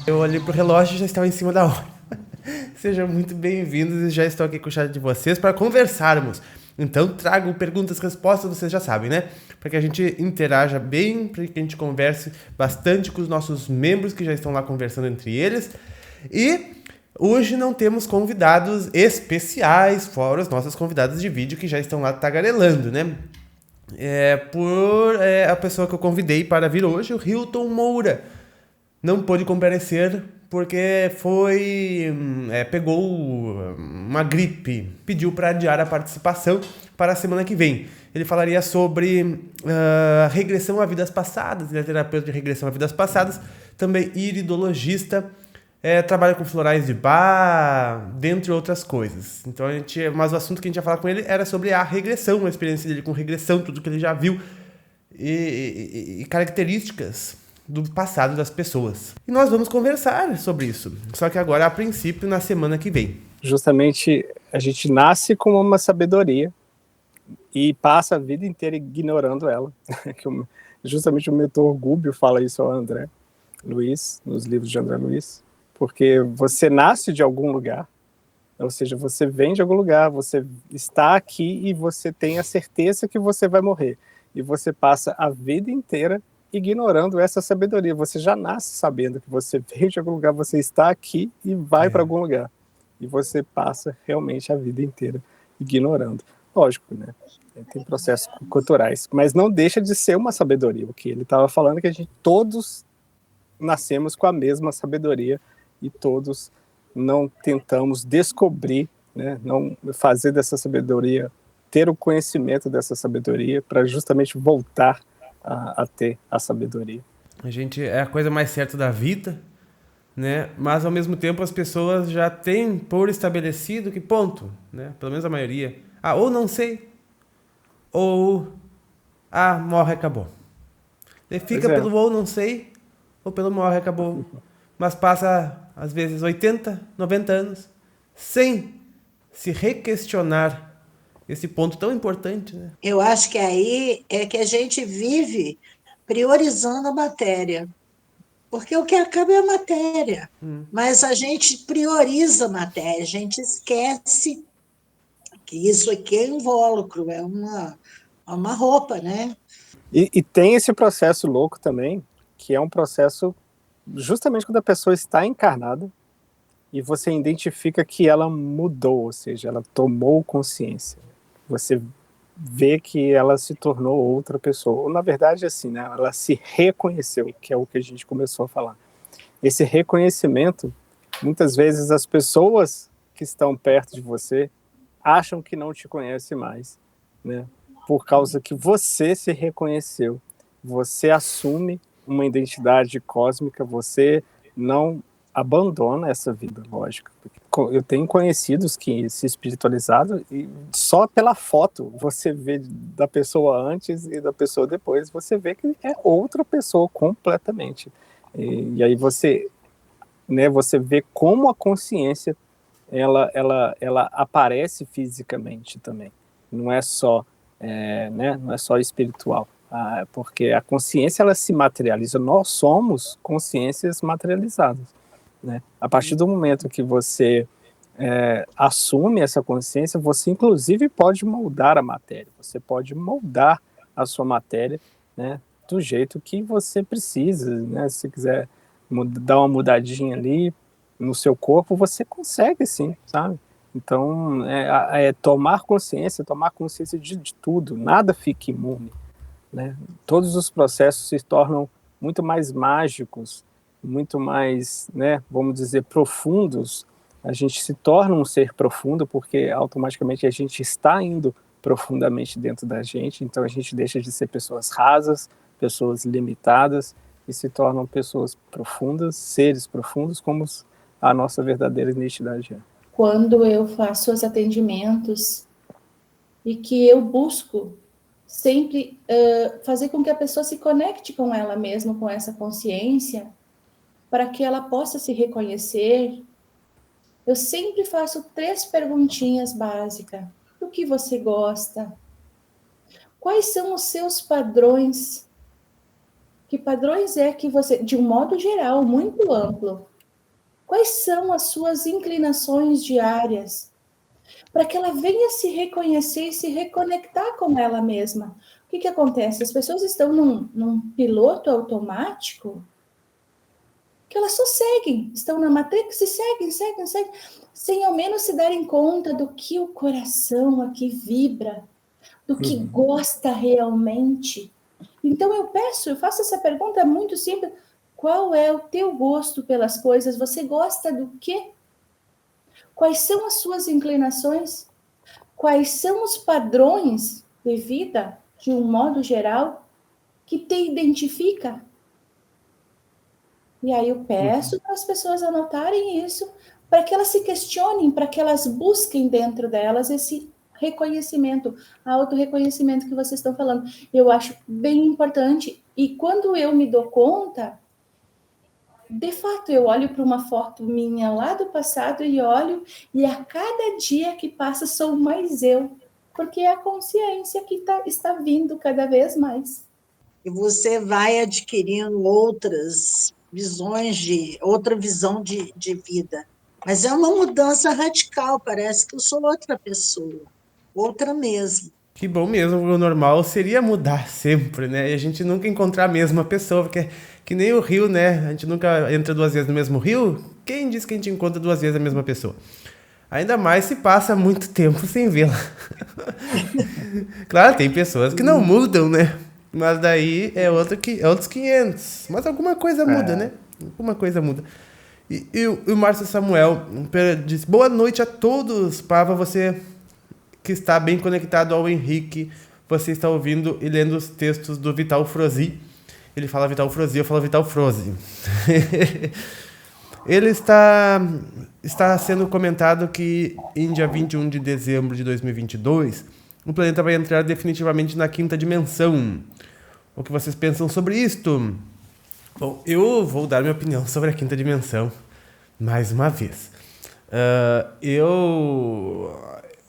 Eu olhei pro relógio e já estava em cima da hora. Sejam muito bem-vindos e já estou aqui com o chat de vocês para conversarmos. Então trago perguntas, respostas, vocês já sabem, né? Para que a gente interaja bem, para que a gente converse bastante com os nossos membros que já estão lá conversando entre eles. E hoje não temos convidados especiais, fora os nossos convidados de vídeo que já estão lá tagarelando, né? A pessoa que eu convidei para vir hoje, o Hilton Moura, não pôde comparecer porque pegou uma gripe, pediu para adiar a participação para a semana que vem. Ele falaria sobre regressão a vidas passadas, ele é terapeuta de regressão a vidas passadas, também iridologista, trabalha com florais de bar, dentre outras coisas. Então mas o assunto que a gente ia falar com ele era sobre a regressão, a experiência dele com regressão, tudo que ele já viu e características do passado das pessoas. E nós vamos conversar sobre isso, só que agora, a princípio, na semana que vem. Justamente, a gente nasce com uma sabedoria e passa a vida inteira ignorando ela. Justamente o mentor Gubbio fala isso ao André Luiz, nos livros de André Luiz, porque você nasce de algum lugar, ou seja, você vem de algum lugar, você está aqui e você tem a certeza que você vai morrer. E você passa a vida inteira ignorando essa sabedoria. Você já nasce sabendo que você veio de algum lugar, você está aqui e vai para algum lugar. E você passa realmente a vida inteira ignorando. Lógico, né? Tem processos culturais, mas não deixa de ser uma sabedoria. O que ele estava falando é que a gente todos nascemos com a mesma sabedoria e todos não tentamos descobrir, né? Não fazer dessa sabedoria, ter o conhecimento dessa sabedoria para justamente voltar a ter a sabedoria. A gente é a coisa mais certa da vida, né? Mas ao mesmo tempo as pessoas já têm por estabelecido que ponto, né? Pelo menos a maioria. Ou não sei, ou morre, acabou. Ele fica pelo ou não sei, ou pelo morre, acabou. Mas passa, às vezes, 80, 90 anos sem se requestionar esse ponto tão importante, né? Eu acho que aí é que a gente vive priorizando a matéria. Porque o que acaba é a matéria. Mas a gente prioriza a matéria, a gente esquece que isso aqui é invólucro, é uma roupa, né? E tem esse processo louco também, que é um processo justamente quando a pessoa está encarnada e você identifica que ela mudou, ou seja, ela tomou consciência. Você vê que ela se tornou outra pessoa. Ou, na verdade, assim, né? Ela se reconheceu, que é o que a gente começou a falar. Esse reconhecimento, muitas vezes as pessoas que estão perto de você acham que não te conhecem mais, né? Por causa que você se reconheceu, você assume uma identidade cósmica, você não abandona essa vida, lógico. Eu tenho conhecidos que se espiritualizaram e só pela foto você vê da pessoa antes e da pessoa depois, você vê que é outra pessoa completamente. E aí você, né, você vê como a consciência ela aparece fisicamente também. Não é só, né, não é só espiritual. Porque a consciência ela se materializa. Nós somos consciências materializadas, né? A partir do momento que você assume essa consciência, você inclusive pode moldar a matéria. Você pode moldar a sua matéria, né, do jeito que você precisa, né? Se quiser dar uma mudadinha ali no seu corpo, você consegue sim, sabe? Então, tomar consciência de tudo, nada fica imune, né? Todos os processos se tornam muito mais mágicos, muito mais, né, vamos dizer, profundos. A gente se torna um ser profundo porque automaticamente a gente está indo profundamente dentro da gente, então a gente deixa de ser pessoas rasas, pessoas limitadas e se tornam pessoas profundas, seres profundos, como a nossa verdadeira identidade é. Quando eu faço os atendimentos e que eu busco sempre fazer com que a pessoa se conecte com ela mesma, com essa consciência, para que ela possa se reconhecer, eu sempre faço 3 perguntinhas básicas. Do que você gosta? Quais são os seus padrões? Que padrões é que você, de um modo geral, muito amplo, Quais são as suas inclinações diárias? Para que ela venha se reconhecer e se reconectar com ela mesma. O que acontece? As pessoas estão num piloto automático que elas só seguem, estão na Matrix e seguem, sem ao menos se darem conta do que o coração aqui vibra, do que gosta realmente. Então eu faço essa pergunta muito simples: qual é o teu gosto pelas coisas? Você gosta do quê? Quais são as suas inclinações? Quais são os padrões de vida, de um modo geral, que te identifica? E aí eu peço para as pessoas anotarem isso, para que elas se questionem, para que elas busquem dentro delas esse reconhecimento, autorreconhecimento que vocês estão falando. Eu acho bem importante. E quando eu me dou conta, de fato, eu olho para uma foto minha lá do passado e olho, e a cada dia que passa sou mais eu, porque é a consciência que está vindo cada vez mais. E você vai adquirindo outras visões, outra visão de vida. Mas é uma mudança radical, parece que eu sou outra pessoa, outra mesmo. Que bom mesmo, o normal seria mudar sempre, né? E a gente nunca encontrar a mesma pessoa, porque que nem o rio, né? A gente nunca entra 2 vezes no mesmo rio. Quem diz que a gente encontra 2 vezes a mesma pessoa? Ainda mais se passa muito tempo sem vê-la. Claro, tem pessoas que não mudam, né? Mas daí é outros 500. Mas alguma coisa muda, né? Alguma coisa muda. E o Márcio Samuel diz: boa noite a todos, Pava, você que está bem conectado ao Henrique. Você está ouvindo e lendo os textos do Vital Frozy. Ele fala Vital Frozy, eu falo Vital Frozy. Ele está sendo comentado que em dia 21 de dezembro de 2022, o planeta vai entrar definitivamente na 5ª dimensão. O que vocês pensam sobre isto? Bom, eu vou dar minha opinião sobre a 5ª dimensão, mais uma vez.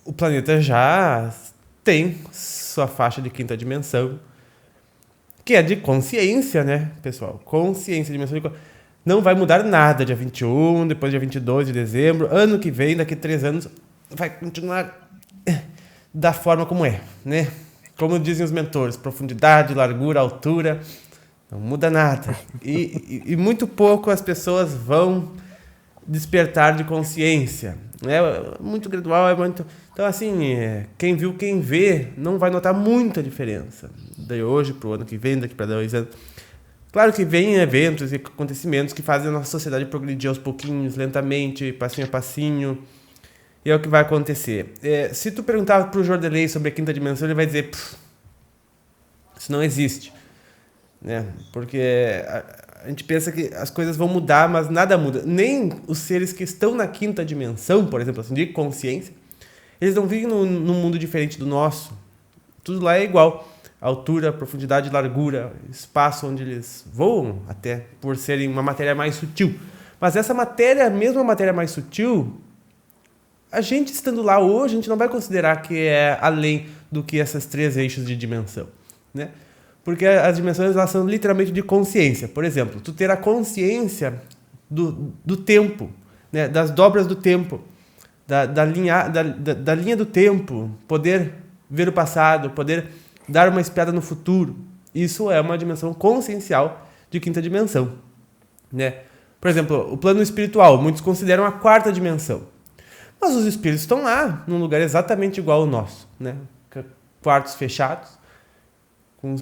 O planeta já tem sua faixa de 5ª dimensão, que é de consciência, né, pessoal? Consciência, dimensão de... Não vai mudar nada dia 21, depois dia 22 de dezembro. Ano que vem, daqui a 3 anos, vai continuar da forma como é, né? Como dizem os mentores, profundidade, largura, altura, não muda nada. E muito pouco as pessoas vão despertar de consciência. É muito gradual, é muito... Então, assim, quem viu, quem vê, não vai notar muita diferença. De hoje para o ano que vem, daqui para 2 anos. Claro que vem eventos e acontecimentos que fazem a nossa sociedade progredir aos pouquinhos, lentamente, passinho a passinho. E é o que vai acontecer. Se tu perguntar para o Jordelei sobre a 5ª dimensão, ele vai dizer: isso não existe. Né? Porque a gente pensa que as coisas vão mudar, mas nada muda. Nem os seres que estão na 5ª dimensão, por exemplo, assim, de consciência, eles não vivem num mundo diferente do nosso. Tudo lá é igual. Altura, profundidade, largura, espaço onde eles voam, até por serem uma matéria mais sutil. Mas essa matéria, mesmo a matéria mais sutil, a gente estando lá hoje, a gente não vai considerar que é além do que essas 3 eixos de dimensão, né? Porque as dimensões, elas são literalmente de consciência. Por exemplo, tu ter a consciência do tempo, né? Das dobras do tempo, da linha do tempo, poder ver o passado, poder dar uma espiada no futuro. Isso é uma dimensão consciencial de 5ª dimensão, né? Por exemplo, o plano espiritual, muitos consideram a 4ª dimensão. Mas os espíritos estão lá, num lugar exatamente igual ao nosso, né? Quartos fechados,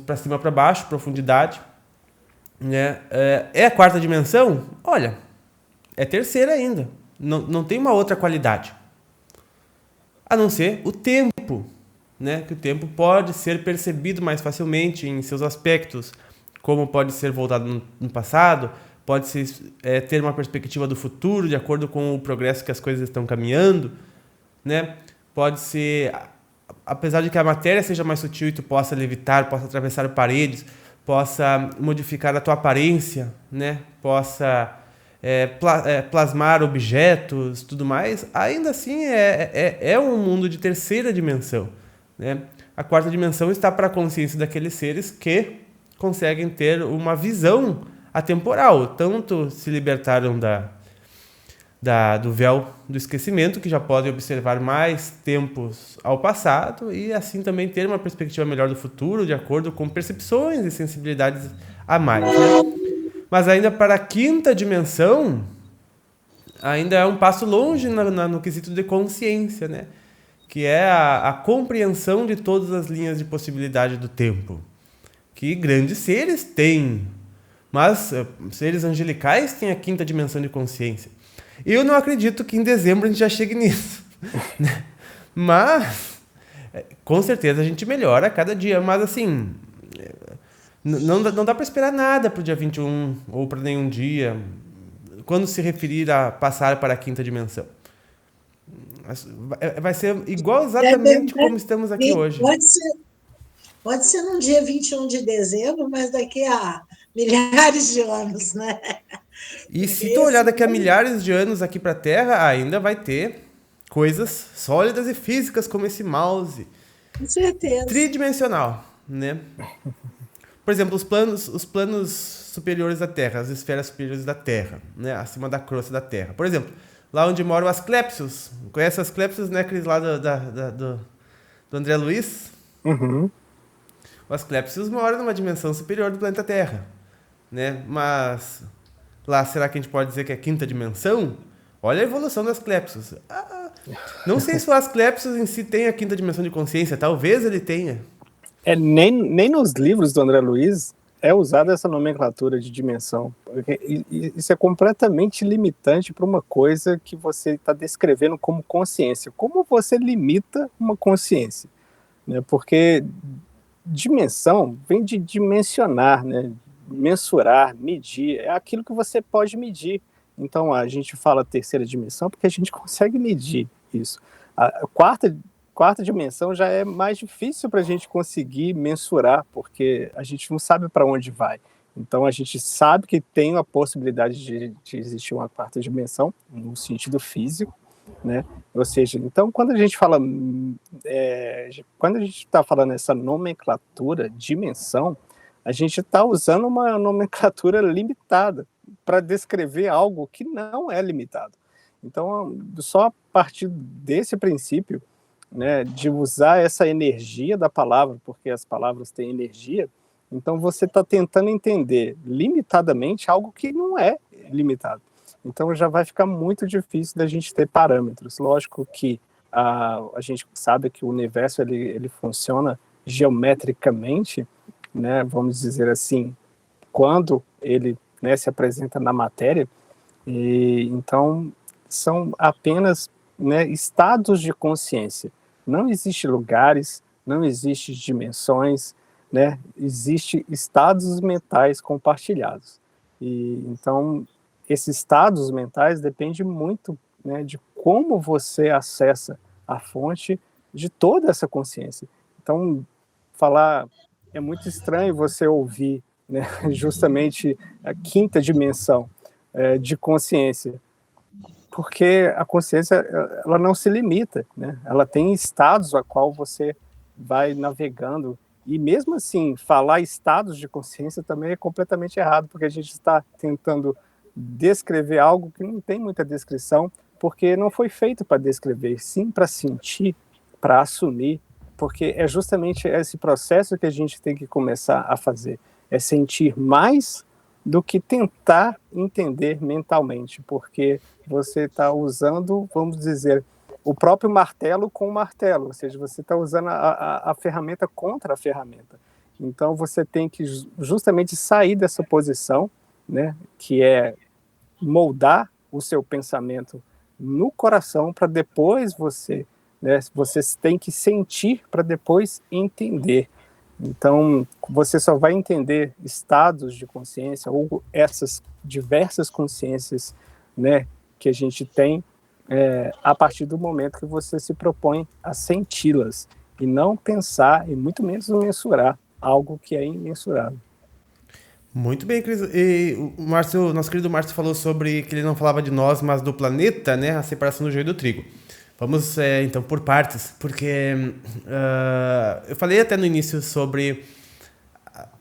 para cima para baixo, profundidade, né? É a 4ª dimensão? Olha, é 3ª ainda. Não tem uma outra qualidade. A não ser o tempo, né? Que o tempo pode ser percebido mais facilmente em seus aspectos, como pode ser voltado no passado, pode ser, ter uma perspectiva do futuro, de acordo com o progresso que as coisas estão caminhando, né? Pode ser, apesar de que a matéria seja mais sutil e tu possa levitar, possa atravessar paredes, possa modificar a tua aparência, né? Possa plasmar objetos, tudo mais, ainda assim é um mundo de 3ª dimensão, né? A 4ª dimensão está para a consciência daqueles seres que conseguem ter uma visão atemporal, tanto se libertaram do véu do esquecimento, que já pode observar mais tempos ao passado e assim também ter uma perspectiva melhor do futuro, de acordo com percepções e sensibilidades a mais, né? Mas ainda para a quinta dimensão, ainda é um passo longe no quesito de consciência, né? Que é a compreensão de todas as linhas de possibilidade do tempo, que grandes seres têm, mas seres angelicais têm a quinta dimensão de consciência. Eu não acredito que em dezembro a gente já chegue nisso, né? Mas com certeza a gente melhora a cada dia, mas assim, não dá para esperar nada para o dia 21 ou para nenhum dia, quando se referir a passar para a quinta dimensão. Vai ser igual exatamente como estamos aqui hoje. Pode ser no dia 21 de dezembro, mas daqui a milhares de anos, né? E se tu olhar daqui a milhares de anos aqui para a Terra, ainda vai ter coisas sólidas e físicas como esse mouse. Com certeza. Tridimensional, né? Por exemplo, os planos superiores da Terra, as esferas superiores da Terra, né? Acima da crosta da Terra. Por exemplo, lá onde moram as Asclépios. Conhece as Asclépios, né, Cris? Lá do André Luiz? Uhum. Os Asclépios moram numa dimensão superior do planeta Terra, né? Mas lá, será que a gente pode dizer que é a quinta dimensão? Olha a evolução das Asclépios. Não sei se o Asclépios em si tem a quinta dimensão de consciência. Talvez ele tenha. Nem nos livros do André Luiz é usada essa nomenclatura de dimensão. Isso é completamente limitante para uma coisa que você está descrevendo como consciência. Como você limita uma consciência? Né? Porque dimensão vem de dimensionar, né? Mensurar, medir, é aquilo que você pode medir. Então a gente fala terceira dimensão porque a gente consegue medir isso. A quarta dimensão já é mais difícil para a gente conseguir mensurar, porque a gente não sabe para onde vai. Então a gente sabe que tem a possibilidade de existir uma quarta dimensão, no sentido físico, né? Ou seja, então quando a gente fala, quando a gente está falando essa nomenclatura, dimensão, a gente está usando uma nomenclatura limitada para descrever algo que não é limitado. Então, só a partir desse princípio, né, de usar essa energia da palavra, porque as palavras têm energia, então você está tentando entender limitadamente algo que não é limitado. Então já vai ficar muito difícil da gente ter parâmetros. Lógico que a gente sabe que o universo ele funciona geometricamente, né, vamos dizer assim, quando ele, né, se apresenta na matéria, e então são apenas, né, estados de consciência. Não existe lugares, não existe dimensões, né, existe estados mentais compartilhados. E então esses estados mentais dependem muito, né, de como você acessa a fonte de toda essa consciência. Então falar é muito estranho você ouvir, né, justamente a quinta dimensão de consciência, porque a consciência ela não se limita, né? Ela tem estados a qual você vai navegando, e mesmo assim, falar estados de consciência também é completamente errado, porque a gente está tentando descrever algo que não tem muita descrição, porque não foi feito para descrever, sim para sentir, para assumir, porque é justamente esse processo que a gente tem que começar a fazer, é sentir mais do que tentar entender mentalmente, porque você está usando, vamos dizer, o próprio martelo com o martelo, ou seja, você está usando a ferramenta contra a ferramenta. Então você tem que justamente sair dessa posição, né, que é moldar o seu pensamento no coração para depois você, né, você tem que sentir para depois entender. Então, você só vai entender estados de consciência ou essas diversas consciências, né, que a gente tem a partir do momento que você se propõe a senti-las e não pensar e muito menos mensurar algo que é imensurável. Muito bem, Cris. E o Márcio, nosso querido Márcio falou sobre que ele não falava de nós, mas do planeta, né, a separação do joio e do trigo. Vamos, então, por partes, porque eu falei até no início sobre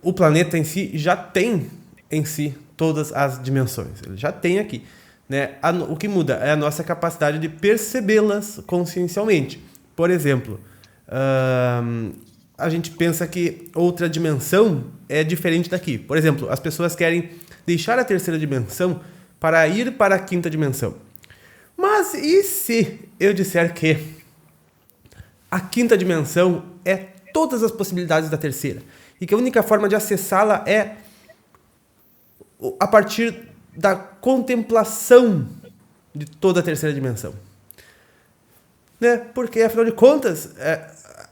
o planeta em si já tem em si todas as dimensões. Ele já tem aqui. né? O que muda é a nossa capacidade de percebê-las consciencialmente. Por exemplo, a gente pensa que outra dimensão é diferente daqui. Por exemplo, as pessoas querem deixar a terceira dimensão para ir para a quinta dimensão. Mas e se eu disser que a quinta dimensão é todas as possibilidades da terceira? E que a única forma de acessá-la é a partir da contemplação de toda a terceira dimensão. Né? Porque, afinal de contas,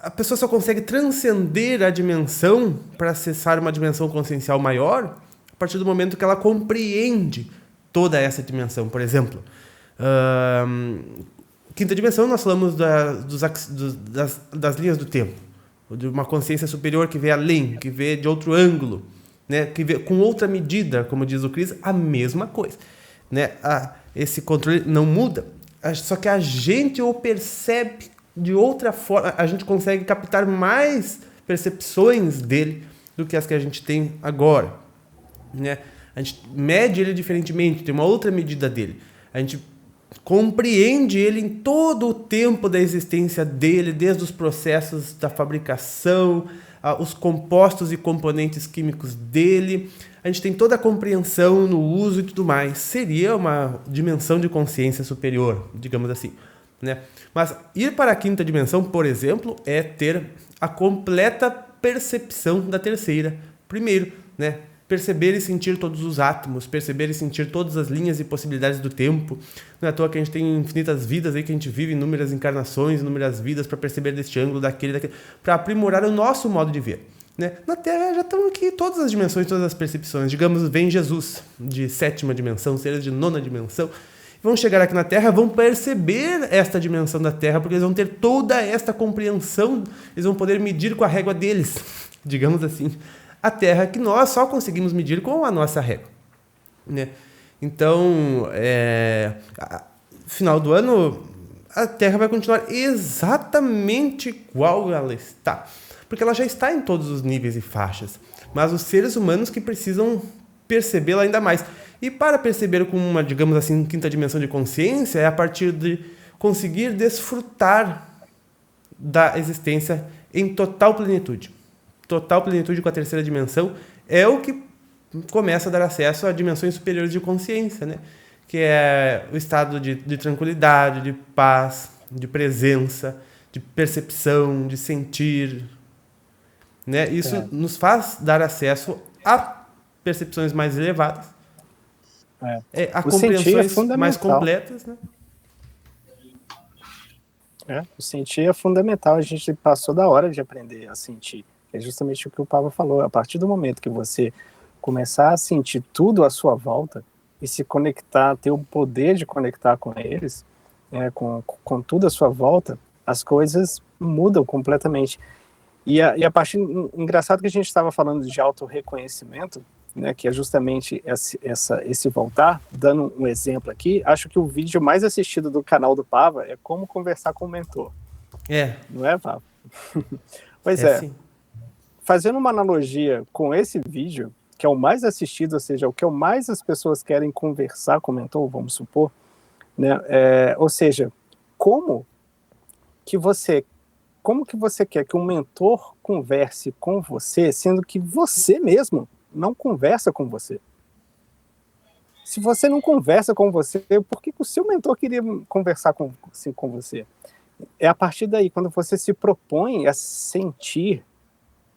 a pessoa só consegue transcender a dimensão para acessar uma dimensão consciencial maior a partir do momento que ela compreende toda essa dimensão. Por exemplo, quinta dimensão, nós falamos das linhas do tempo, de uma consciência superior que vê além, que vê de outro ângulo, né? Que vê com outra medida, como diz o Cris, a mesma coisa. Né? Esse controle não muda, só que a gente o percebe de outra forma, a gente consegue captar mais percepções dele do que as que a gente tem agora. Né? A gente mede ele diferentemente, tem uma outra medida dele. A gente compreende ele em todo o tempo da existência dele, desde os processos da fabricação, os compostos e componentes químicos dele. A gente tem toda a compreensão no uso e tudo mais. Seria uma dimensão de consciência superior, digamos assim. Né? Mas ir para a quinta dimensão, por exemplo, é ter a completa percepção da terceira. Primeiro, né? Perceber e sentir todos os átomos, perceber e sentir todas as linhas e possibilidades do tempo. Não é à toa que a gente tem infinitas vidas aí, que a gente vive inúmeras encarnações, inúmeras vidas para perceber deste ângulo, daquele, para aprimorar o nosso modo de ver. Né? Na Terra já estão aqui todas as dimensões, todas as percepções. Digamos, vem Jesus de 7ª dimensão, seres de 9ª dimensão. Vão chegar aqui na Terra, vão perceber esta dimensão da Terra, porque eles vão ter toda esta compreensão, eles vão poder medir com a régua deles, digamos assim, a Terra que nós só conseguimos medir com a nossa régua. Né? Então, final do ano, a Terra vai continuar exatamente igual ela está, porque ela já está em todos os níveis e faixas, mas os seres humanos que precisam percebê-la ainda mais. E para perceber com uma, digamos assim, quinta dimensão de consciência, é a partir de conseguir desfrutar da existência em total plenitude. Total plenitude com a terceira dimensão é o que começa a dar acesso a dimensões superiores de consciência, né? Que é o estado de tranquilidade, de paz, de presença, de percepção, de sentir. Né? Isso nos faz dar acesso a percepções mais elevadas, a compreensões mais completas. Né? O sentir é fundamental, a gente passou da hora de aprender a sentir. É justamente o que o Pava falou, a partir do momento que você começar a sentir tudo à sua volta e se conectar, ter o poder de conectar com eles, com tudo à sua volta, as coisas mudam completamente. E a partir, engraçado que a gente estava falando de autorreconhecimento, né, que é justamente esse voltar, dando um exemplo aqui, acho que o vídeo mais assistido do canal do Pava é como conversar com o mentor. Não é, Pava? Pois é. Sim. Fazendo uma analogia com esse vídeo, que é o mais assistido, ou seja, o que mais as pessoas querem conversar com o mentor, vamos supor, né? Ou seja, como que você quer que um mentor converse com você, sendo que você mesmo não conversa com você? Se você não conversa com você, por que o seu mentor queria conversar com você? É a partir daí, quando você se propõe a sentir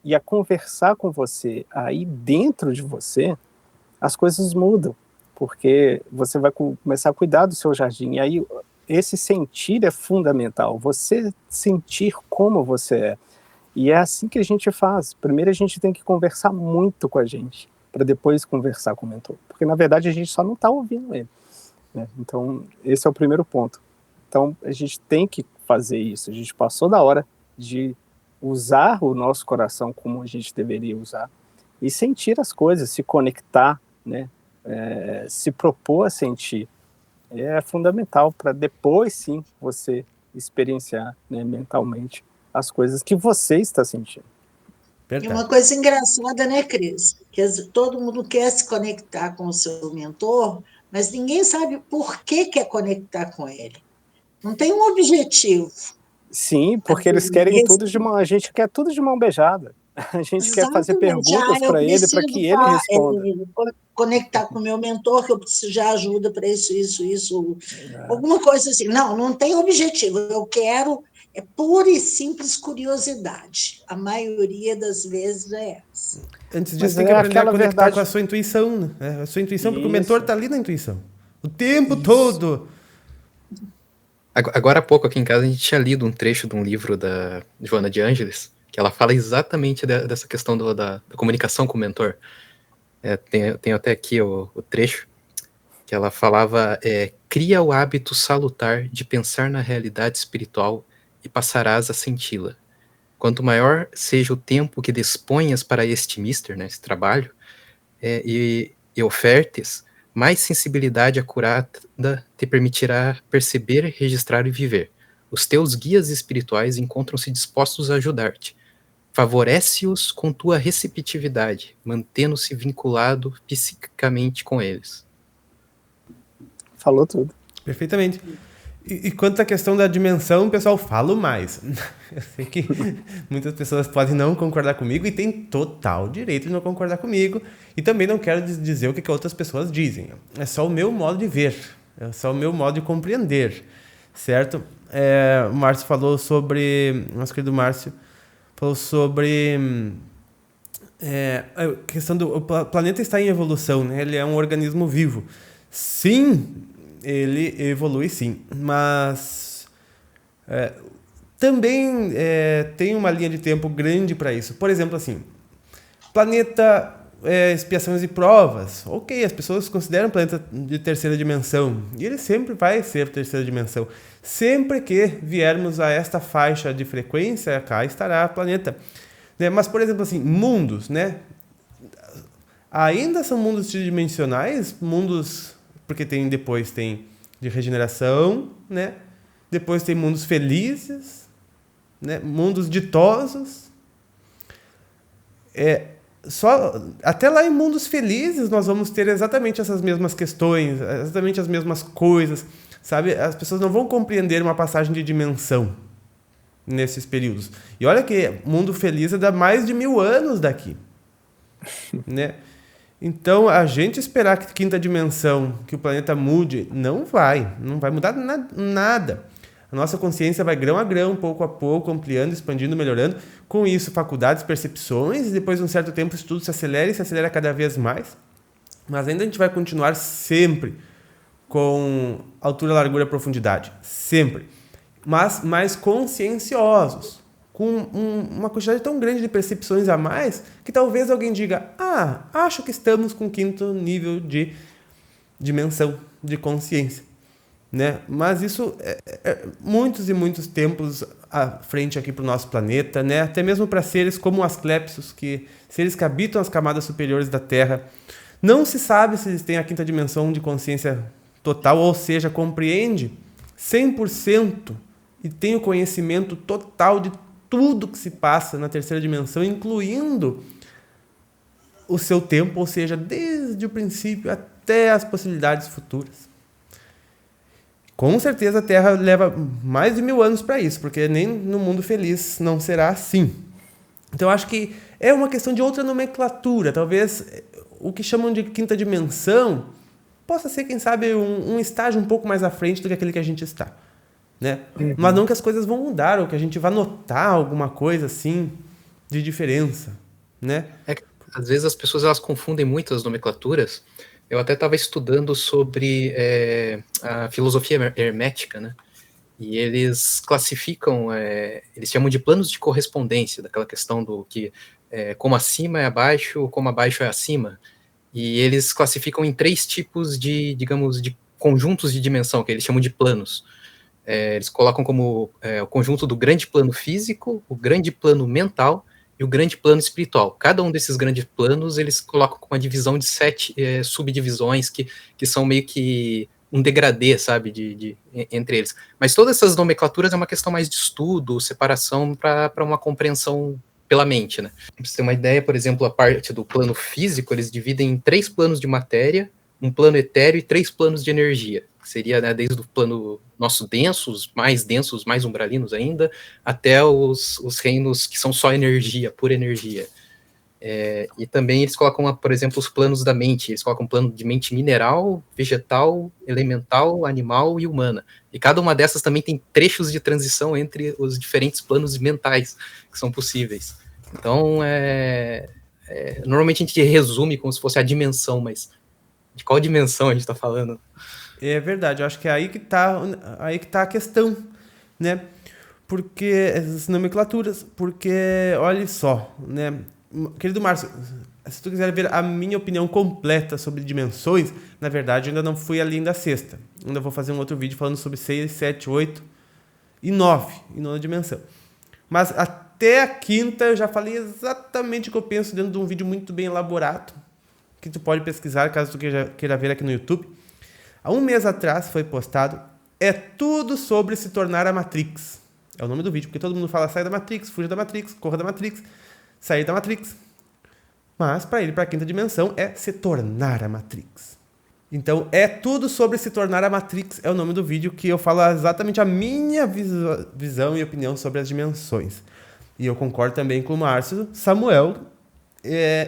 e a conversar com você aí dentro de você, as coisas mudam, porque você vai começar a cuidar do seu jardim, e aí esse sentir é fundamental, você sentir como você é, e é assim que a gente faz. Primeiro a gente tem que conversar muito com a gente, para depois conversar com o mentor, porque na verdade a gente só não está ouvindo ele, né? Então esse é o primeiro ponto. Então a gente tem que fazer isso, a gente passou da hora de usar o nosso coração como a gente deveria usar e sentir as coisas, se conectar, né? Se propor a sentir, é fundamental para depois sim você experienciar, né, mentalmente as coisas que você está sentindo. E uma coisa engraçada, né, Cris? Que todo mundo quer se conectar com o seu mentor, mas ninguém sabe por que quer conectar com ele. Não tem um objetivo. Sim, porque eles querem tudo de mão, a gente quer tudo de mão beijada. A gente quer fazer perguntas para ele, para que ele responda. Conectar com o meu mentor, que eu preciso de ajuda para isso. Alguma coisa assim. Não tem objetivo. Eu quero, é pura e simples curiosidade. A maioria das vezes é essa. Antes disso, tem que aprender a conectar com a sua intuição, né? A sua intuição, porque o mentor está ali na intuição. O tempo todo. Agora há pouco, aqui em casa, a gente tinha lido um trecho de um livro da Joana de Ângeles, que ela fala exatamente dessa questão da comunicação com o mentor. Tem até aqui o trecho, que ela falava, cria o hábito salutar de pensar na realidade espiritual e passarás a senti-la. Quanto maior seja o tempo que disponhas para este mister, né, esse trabalho, e ofertes, mais sensibilidade acurada te permitirá perceber, registrar e viver. Os teus guias espirituais encontram-se dispostos a ajudar-te. Favorece-os com tua receptividade, mantendo-se vinculado psiquicamente com eles. Falou tudo. Perfeitamente. E quanto à questão da dimensão, pessoal, falo mais. Eu sei que muitas pessoas podem não concordar comigo e tem total direito de não concordar comigo. E também não quero dizer o que outras pessoas dizem. É só o meu modo de ver. É só o meu modo de compreender. Certo? O Márcio falou sobre... Nosso querido Márcio falou sobre... a questão do... O planeta está em evolução, né? Ele é um organismo vivo. Sim... Ele evolui sim, mas também tem uma linha de tempo grande para isso. Por exemplo, assim, planeta, expiações e provas. Ok, as pessoas consideram planeta de terceira dimensão, e ele sempre vai ser terceira dimensão. Sempre que viermos a esta faixa de frequência, cá estará o planeta. Né? Mas, por exemplo, assim, mundos, né? Ainda são mundos tridimensionais, mundos... Porque depois tem de regeneração, né? Depois tem mundos felizes, né? Mundos ditosos. Até lá em mundos felizes nós vamos ter exatamente essas mesmas questões, exatamente as mesmas coisas, sabe? As pessoas não vão compreender uma passagem de dimensão nesses períodos. E olha que mundo feliz é da mais de 1000 anos daqui, né? Então, a gente esperar que quinta dimensão, que o planeta mude, não vai mudar nada. A nossa consciência vai grão a grão, pouco a pouco, ampliando, expandindo, melhorando. Com isso, faculdades, percepções, e depois de um certo tempo, isso tudo se acelera cada vez mais. Mas ainda a gente vai continuar sempre com altura, largura, profundidade. Sempre. Mas mais conscienciosos. Com uma quantidade tão grande de percepções a mais, que talvez alguém diga, acho que estamos com o 5º nível de dimensão, de consciência. Né? Mas isso muitos e muitos tempos à frente aqui para o nosso planeta, né? Até mesmo para seres como os Asclepios, seres que habitam as camadas superiores da Terra. Não se sabe se eles têm a 5ª dimensão de consciência total, ou seja, compreende 100% e tem o conhecimento total de tudo que se passa na terceira dimensão, incluindo o seu tempo, ou seja, desde o princípio até as possibilidades futuras. Com certeza a Terra leva mais de 1000 anos para isso, porque nem no mundo feliz não será assim. Então, eu acho que é uma questão de outra nomenclatura. Talvez o que chamam de 5ª dimensão possa ser, quem sabe, um estágio um pouco mais à frente do que aquele que a gente está. Né? Mas não que as coisas vão mudar, ou que a gente vai notar alguma coisa assim de diferença, né? Às vezes as pessoas elas confundem muito as nomenclaturas. Eu até estava estudando sobre a filosofia hermética, né? E eles classificam, eles chamam de planos de correspondência, daquela questão do que como acima é abaixo, como abaixo é acima. E eles classificam em 3 tipos de, digamos, de conjuntos de dimensão, que eles chamam de planos. Eles colocam como o conjunto do grande plano físico, o grande plano mental e o grande plano espiritual. Cada um desses grandes planos, eles colocam com uma divisão de 7 subdivisões que são meio que um degradê, sabe, entre eles. Mas todas essas nomenclaturas é uma questão mais de estudo, separação para uma compreensão pela mente, né? Pra você ter uma ideia, por exemplo, a parte do plano físico, eles dividem em 3 planos de matéria, um plano etéreo e 3 planos de energia, que seria, né, desde o plano nosso densos, mais umbralinos ainda, até os reinos que são só energia, pura energia. E também eles colocam, por exemplo, os planos da mente. Eles colocam um plano de mente mineral, vegetal, elemental, animal e humana. E cada uma dessas também tem trechos de transição entre os diferentes planos mentais que são possíveis. Então, normalmente a gente resume como se fosse a dimensão, mas de qual dimensão a gente está falando? É verdade, eu acho que é aí que tá a questão, né? Porque essas nomenclaturas, porque olha só, né? Querido Márcio, se tu quiser ver a minha opinião completa sobre dimensões, na verdade eu ainda não fui além da sexta. Ainda vou fazer um outro vídeo falando sobre 6, 7, 8 e 9, e nona dimensão. Mas até a quinta eu já falei exatamente o que eu penso dentro de um vídeo muito bem elaborado, que tu pode pesquisar caso tu queira ver aqui no YouTube. Há um mês atrás foi postado É Tudo Sobre Se Tornar a Matrix. É o nome do vídeo, porque todo mundo fala sai da Matrix, fuja da Matrix, corra da Matrix, sair da Matrix. Mas para ele, para a quinta dimensão, é se tornar a Matrix. Então, É Tudo Sobre Se Tornar a Matrix é o nome do vídeo que eu falo exatamente a minha visão e opinião sobre as dimensões. E eu concordo também com o Márcio Samuel,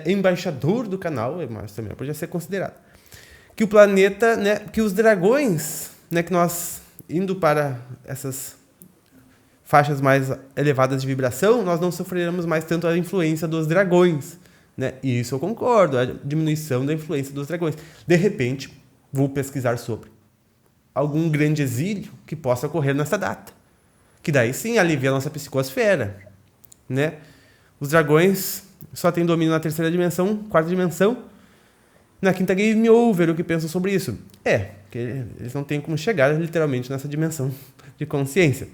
embaixador do canal, o Márcio Samuel podia ser considerado. Que o planeta, né, que os dragões, né, que nós indo para essas faixas mais elevadas de vibração, nós não sofreremos mais tanto a influência dos dragões, né? E isso eu concordo, a diminuição da influência dos dragões. De repente, vou pesquisar sobre algum grande exílio que possa ocorrer nessa data, que daí sim alivia a nossa psicosfera, né? Os dragões só têm domínio na terceira dimensão, quarta dimensão. Na quinta game over, o que pensam sobre isso? Que eles não têm como chegar literalmente nessa dimensão de consciência.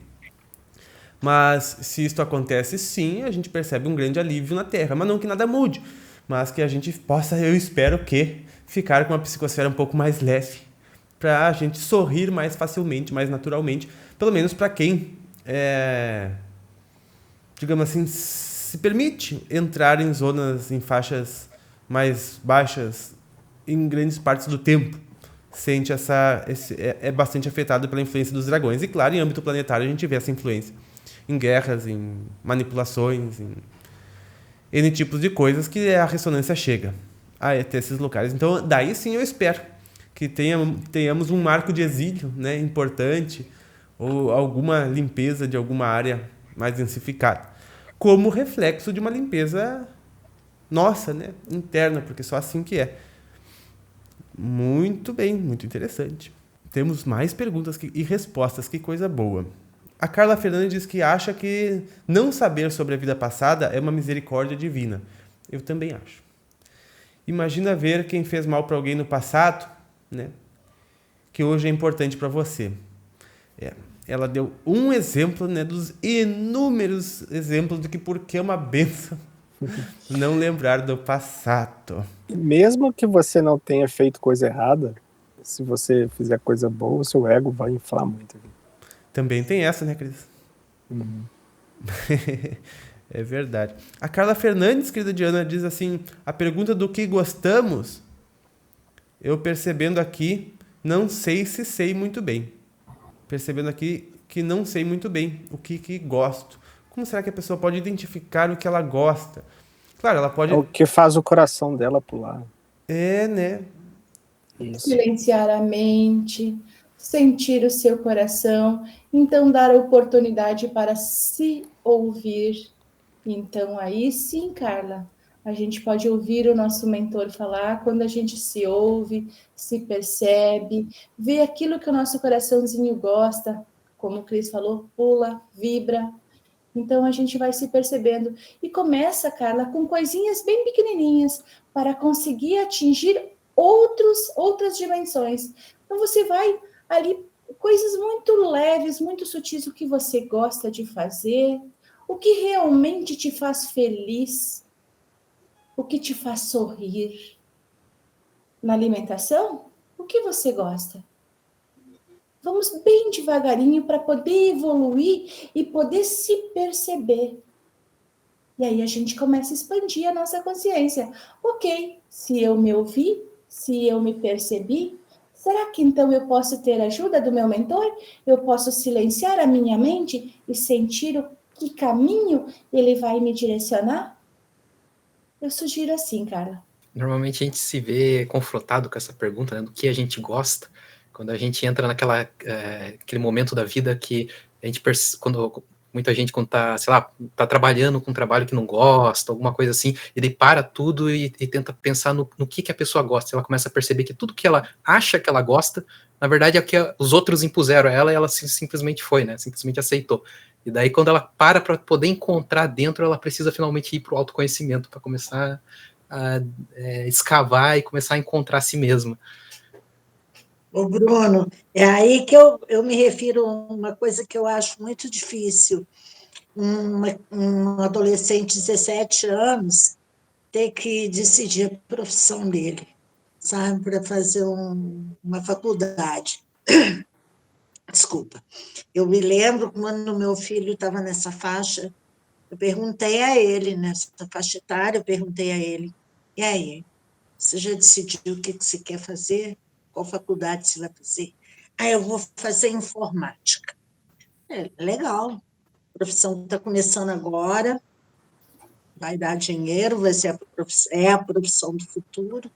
Mas se isto acontece, sim, a gente percebe um grande alívio na Terra. Mas não que nada mude, mas que a gente possa, eu espero que, ficar com uma psicosfera um pouco mais leve, para a gente sorrir mais facilmente, mais naturalmente, pelo menos para quem, digamos assim, se permite entrar em zonas, em faixas mais baixas, em grandes partes do tempo, sente é bastante afetado pela influência dos dragões. E claro, em âmbito planetário a gente vê essa influência em guerras, em manipulações, em N tipos de coisas que a ressonância chega até esses locais. Então, daí sim eu espero que tenhamos um marco de exílio, né, importante, ou alguma limpeza de alguma área mais densificada, como reflexo de uma limpeza nossa, né, interna, porque só assim que é. Muito bem, muito interessante. Temos mais perguntas e respostas, que coisa boa. A Carla Fernandes diz que acha que não saber sobre a vida passada é uma misericórdia divina. Eu também acho. Imagina ver quem fez mal para alguém no passado, né, que hoje é importante para você. Ela deu um exemplo, né, dos inúmeros exemplos de que porque é uma bênção não lembrar do passado. Mesmo que você não tenha feito coisa errada, se você fizer coisa boa, o seu ego vai inflar muito. Também tem essa, né, Cris? É verdade. A Carla Fernandes, querida Diana, diz assim, a pergunta do que gostamos, eu percebendo aqui, não sei se sei muito bem. Percebendo aqui que não sei muito bem o que gosto. Como será que a pessoa pode identificar o que ela gosta? Claro, ela pode... É o que faz o coração dela pular. né? Isso. Silenciar a mente, sentir o seu coração, então dar oportunidade para se ouvir. Então, aí sim, Carla, a gente pode ouvir o nosso mentor falar quando a gente se ouve, se percebe, vê aquilo que o nosso coraçãozinho gosta, como o Cris falou, pula, vibra. Então, a gente vai se percebendo. E começa, Carla, com coisinhas bem pequenininhas para conseguir atingir outras dimensões. Então, você vai ali, coisas muito leves, muito sutis, o que você gosta de fazer, o que realmente te faz feliz, o que te faz sorrir. Na alimentação, o que você gosta? Vamos bem devagarinho para poder evoluir e poder se perceber. E aí a gente começa a expandir a nossa consciência. Ok, se eu me ouvi, se eu me percebi, será que então eu posso ter ajuda do meu mentor? Eu posso silenciar a minha mente e sentir o que caminho ele vai me direcionar? Eu sugiro assim, cara. Normalmente a gente se vê confrontado com essa pergunta, né, do que a gente gosta, quando a gente entra aquele momento da vida que a gente quando muita gente quando tá, sei lá, tá trabalhando com um trabalho que não gosta, alguma coisa assim, e daí para tudo e tenta pensar no que a pessoa gosta. Ela começa a perceber que tudo que ela acha que ela gosta, na verdade é o que os outros impuseram a ela e ela simplesmente foi, né? Simplesmente aceitou. E daí quando ela para poder encontrar dentro, ela precisa finalmente ir para o autoconhecimento, para começar a escavar e começar a encontrar a si mesma. Ô, Bruno, é aí que eu me refiro a uma coisa que eu acho muito difícil. Um adolescente de 17 anos ter que decidir a profissão dele, sabe, para fazer uma faculdade. Desculpa. Eu me lembro quando meu filho estava nessa faixa, eu perguntei a ele, nessa faixa etária, eu perguntei a ele, e aí, você já decidiu o que você quer fazer? Qual faculdade você vai fazer? Ah, eu vou fazer informática. Legal, a profissão está começando agora, vai dar dinheiro, vai ser a profissão do futuro.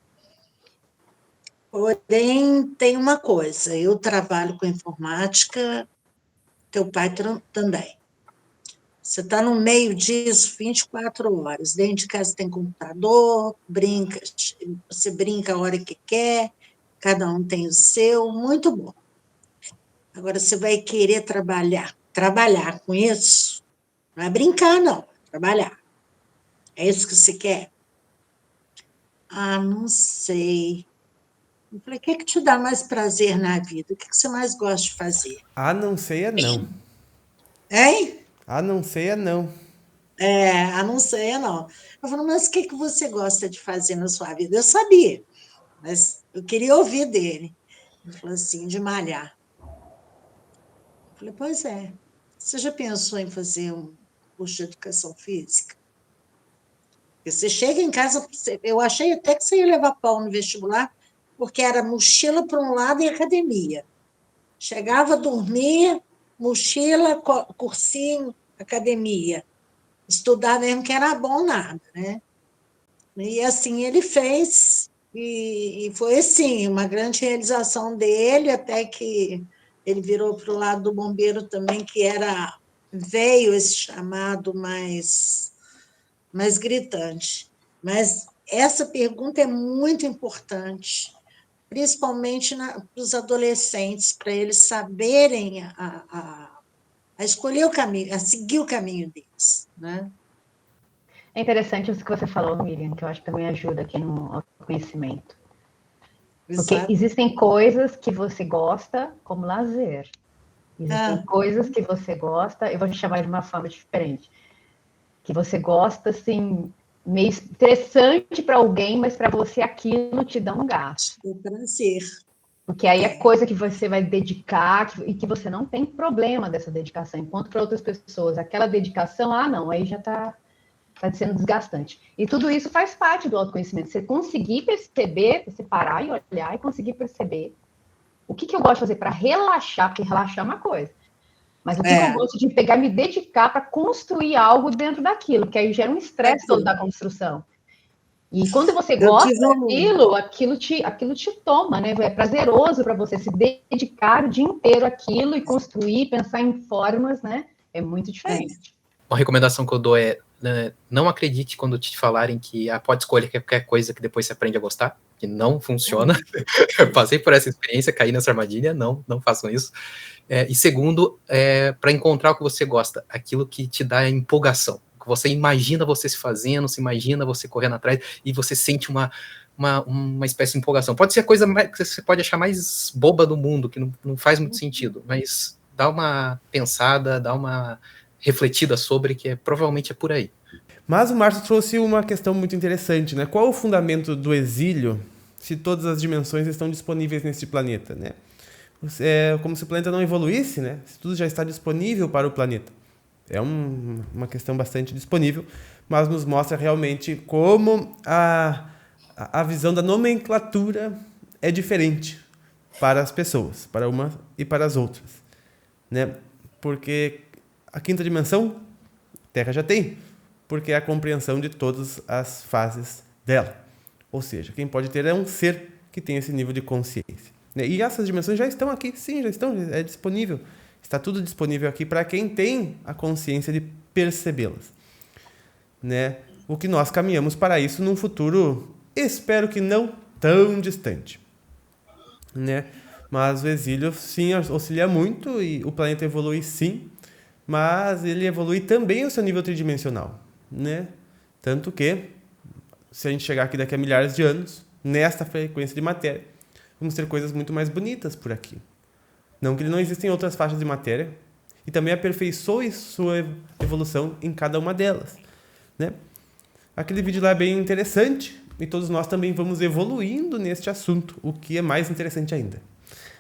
Porém, tem uma coisa, eu trabalho com informática, teu pai também. Você está no meio disso 24 horas. Dentro de casa tem computador, você brinca a hora que quer, cada um tem o seu, muito bom. Agora, você vai querer trabalhar com isso? Não é brincar, não, é trabalhar. É isso que você quer? Ah, não sei. Eu falei, o que te dá mais prazer na vida? O que você mais gosta de fazer? A não ser é não. Hein? A não ser é não. A não ser, não. Eu falei, mas o que você gosta de fazer na sua vida? Eu sabia, mas eu queria ouvir dele. Ele falou assim, de malhar. Eu falei, pois é. Você já pensou em fazer um curso de educação física? Porque você chega em casa, eu achei até que você ia levar pau no vestibular, porque era mochila para um lado e academia. Chegava a dormir, mochila, cursinho, academia. Estudar mesmo que era bom nada, né? E assim ele fez, e foi assim, uma grande realização dele, até que ele virou para o lado do bombeiro também, que veio esse chamado mais gritante. Mas essa pergunta é muito importante, principalmente para os adolescentes, para eles saberem a escolher o caminho, a seguir o caminho deles, né? É interessante isso que você falou, Miriam, que eu acho que também ajuda aqui no autoconhecimento. Porque Exato. existem coisas que você gosta como lazer. Existem coisas que você gosta, eu vou te chamar de uma forma diferente, que você gosta, assim, meio estressante para alguém, mas para você aquilo te dá um gasto. O prazer. Porque aí é coisa que você vai dedicar e que você não tem problema dessa dedicação. Enquanto para outras pessoas, aquela dedicação, não, aí já está sendo desgastante. E tudo isso faz parte do autoconhecimento. Você conseguir perceber, você parar e olhar e conseguir perceber o que eu gosto de fazer para relaxar, porque relaxar é uma coisa. Mas o que eu gosto de pegar e me dedicar para construir algo dentro daquilo, que aí gera um estresse todo da construção. E quando você gosta daquilo, aquilo te toma, né? É prazeroso para você se dedicar o dia inteiro àquilo e construir, pensar em formas, né? É muito diferente. Uma recomendação que eu dou é não acredite quando te falarem que pode escolher qualquer coisa que depois você aprende a gostar, que não funciona. Eu passei por essa experiência, caí nessa armadilha, não façam isso. E segundo, para encontrar o que você gosta, aquilo que te dá empolgação, que você imagina você se fazendo, se imagina você correndo atrás e você sente uma espécie de empolgação. Pode ser a coisa que você pode achar mais boba do mundo, que não faz muito sentido, mas dá uma pensada, dá uma refletida sobre, que provavelmente é por aí. Mas o Márcio trouxe uma questão muito interessante, né? Qual o fundamento do exílio se todas as dimensões estão disponíveis neste planeta, né? Como se o planeta não evoluísse, né? Se tudo já está disponível para o planeta. É uma questão bastante disponível, mas nos mostra realmente como a visão da nomenclatura é diferente para as pessoas, para uma e para as outras, né? Porque a quinta dimensão, Terra já tem, porque é a compreensão de todas as fases dela. Ou seja, quem pode ter é um ser que tem esse nível de consciência, né? E essas dimensões já estão aqui, sim, já estão, é disponível. Está tudo disponível aqui para quem tem a consciência de percebê-las, né? O que nós caminhamos para isso num futuro, espero que não tão distante, né? Mas o exílio, sim, auxilia muito e o planeta evolui, sim, mas ele evolui também ao seu nível tridimensional, né? Tanto que, se a gente chegar aqui daqui a milhares de anos, nesta frequência de matéria, vamos ter coisas muito mais bonitas por aqui. Não que não existem outras faixas de matéria, e também aperfeiçoe sua evolução em cada uma delas, né? Aquele vídeo lá é bem interessante, e todos nós também vamos evoluindo neste assunto, o que é mais interessante ainda.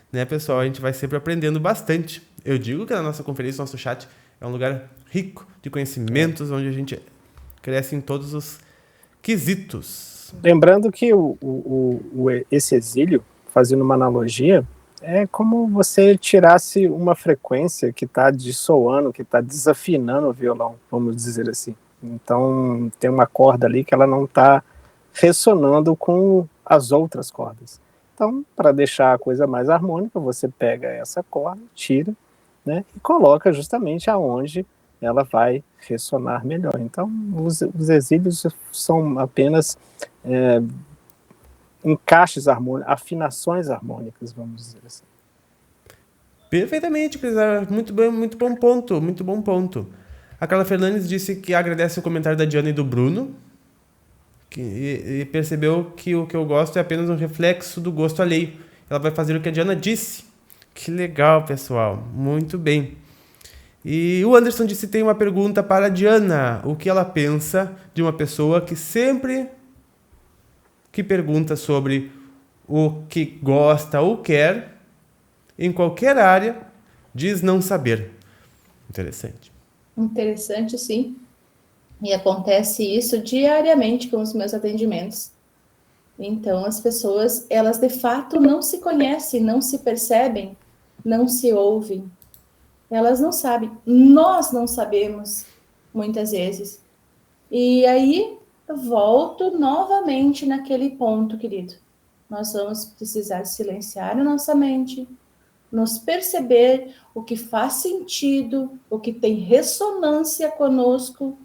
Né, pessoal? A gente vai sempre aprendendo bastante. Eu digo que a nossa conferência, nosso chat, é um lugar rico de conhecimentos, onde a gente cresce em todos os quesitos. Lembrando que esse exílio, fazendo uma analogia, é como você tirasse uma frequência que está dissoando, que está desafinando o violão, vamos dizer assim. Então, tem uma corda ali que ela não está ressonando com as outras cordas. Então, para deixar a coisa mais harmônica, você pega essa corda, tira, né, e coloca justamente aonde ela vai ressonar melhor. Então, os exílios são apenas encaixes harmônicos, afinações harmônicas, vamos dizer assim. Perfeitamente, Crisar. Muito bom ponto. A Carla Fernandes disse que agradece o comentário da Diana e do Bruno, e percebeu que o que eu gosto é apenas um reflexo do gosto alheio. Ela vai fazer o que a Diana disse. Que legal, pessoal. Muito bem. E o Anderson disse que tem uma pergunta para a Diana. O que ela pensa de uma pessoa que sempre que pergunta sobre o que gosta ou quer, em qualquer área, diz não saber. Interessante. Interessante, sim. E acontece isso diariamente com os meus atendimentos. Então, as pessoas, elas de fato não se conhecem, não se percebem, não se ouvem. Elas não sabem. Nós não sabemos, muitas vezes. E aí, eu volto novamente naquele ponto, querido. Nós vamos precisar silenciar a nossa mente, nos perceber o que faz sentido, o que tem ressonância conosco.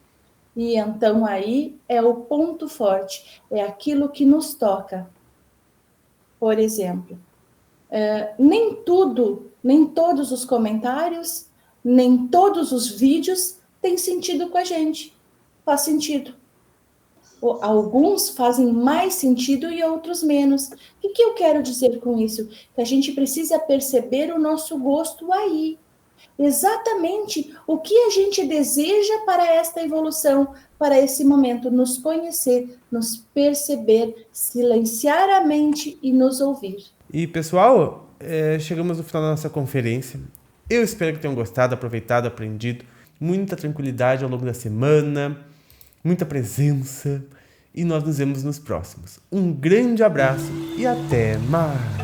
E então aí é o ponto forte, é aquilo que nos toca. Por exemplo, nem todos os comentários, nem todos os vídeos têm sentido com a gente. Faz sentido. Alguns fazem mais sentido e outros menos. O que eu quero dizer com isso? Que a gente precisa perceber o nosso gosto aí. Exatamente o que a gente deseja para esta evolução, para esse momento, nos conhecer, nos perceber, silenciar a mente e nos ouvir. E, pessoal, chegamos no final da nossa conferência. Eu espero que tenham gostado, aproveitado, aprendido. Muita tranquilidade ao longo da semana, muita presença. E nós nos vemos nos próximos. Um grande abraço e até mais!